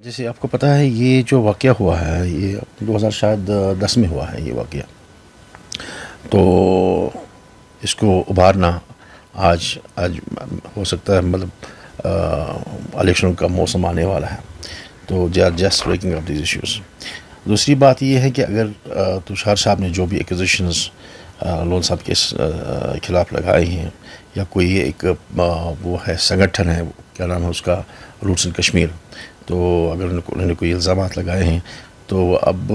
जैसे आपको पता है ये जो वाक़या हुआ है ये 2010 में हुआ है ये वाक़या। तो इसको उभारना आज आज हो सकता है मतलब इलेक्शन का मौसम आने वाला है, तो they are just breaking up these issues. दूसरी बात ये है कि अगर तुषार साहब ने जो भी एक्विजिशंस लोन साहब के खिलाफ़ लगाए हैं, या कोई एक वो है संगठन है, क्या नाम है उसका, रूट्स इन कश्मीर, तो अगर उन्होंने कोई इल्ज़ामात लगाए हैं तो अब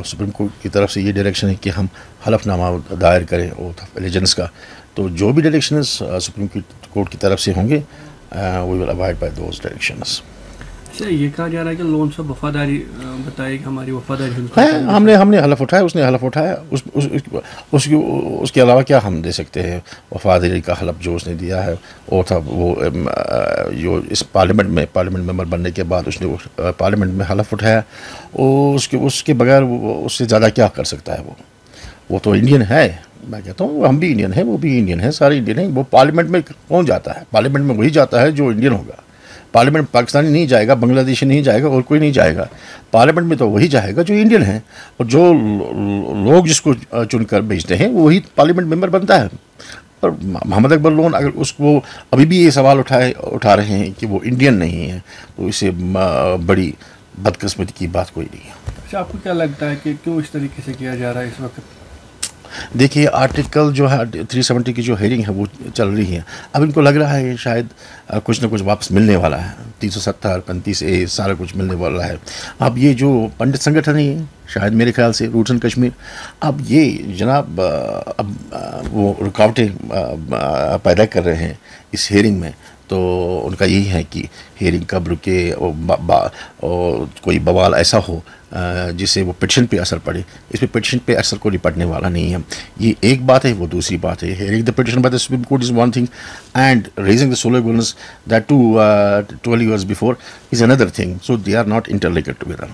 सुप्रीम कोर्ट की तरफ से ये डायरेक्शन है कि हम हलफनामा दायर करें एलिजेंस का। तो जो भी डायरेक्शन सुप्रीम कोर्ट की तरफ से होंगे, we will abide by those directions. अच्छा, ये कहा जा रहा है कि लोन साहब वफादारी बताए कि हमारी वफादारी है, हमने हलफ उठाया, उसने हलफ उठाया, उसके अलावा क्या हम दे सकते हैं। वफादारी का हलफ जो उसने दिया है वो था वो जो इस पार्लियामेंट मेंबर बनने के बाद उसने पार्लियामेंट में हलफ उठाया, और उसके बगैर उससे ज़्यादा क्या कर सकता है। वो तो इंडियन है, मैं कहता हूँ हम भी इंडियन हैं, वो भी इंडियन है, सारे इंडियन हैं। वो पार्लियामेंट में कौन जाता है? पार्लियामेंट में वही जाता है जो इंडियन होगा। पार्लियामेंट पाकिस्तानी नहीं जाएगा, बांग्लादेशी नहीं जाएगा, और कोई नहीं जाएगा। पार्लियामेंट में तो वही जाएगा जो इंडियन है, और जो लोग जिसको चुनकर भेजते हैं वही पार्लियामेंट मेंबर बनता है। पर मोहम्मद अकबर लोन अगर उसको अभी भी ये सवाल उठा रहे हैं कि वो इंडियन नहीं है, तो इससे बड़ी बदकिस्मती की बात कोई नहीं है। अच्छा, आपको क्या लगता है कि क्यों इस तरीके से किया जा रहा है इस वक्त? देखिए, आर्टिकल जो है 370 की जो हेयरिंग है वो चल रही है। अब इनको लग रहा है शायद कुछ ना कुछ वापस मिलने वाला है, 370, 35A सारा कुछ मिलने वाला है। अब ये जो पंडित संगठन है, शायद मेरे ख्याल से रूट्स इन कश्मीर, अब ये जनाब अब वो रुकावटें पैदा कर रहे हैं इस हेयरिंग में। तो उनका यही है कि हेयरिंग कब रुके और कोई बवाल ऐसा हो जिससे वो पिटीशन पे असर पड़े। इस पे पिटीशन पे असर को निपटने वाला नहीं है। ये एक बात है। वो दूसरी बात है, hearing the petition by the supreme court is one thing, and raising the solo equivalence that 12 years before is another thing. So they are not interlinked together.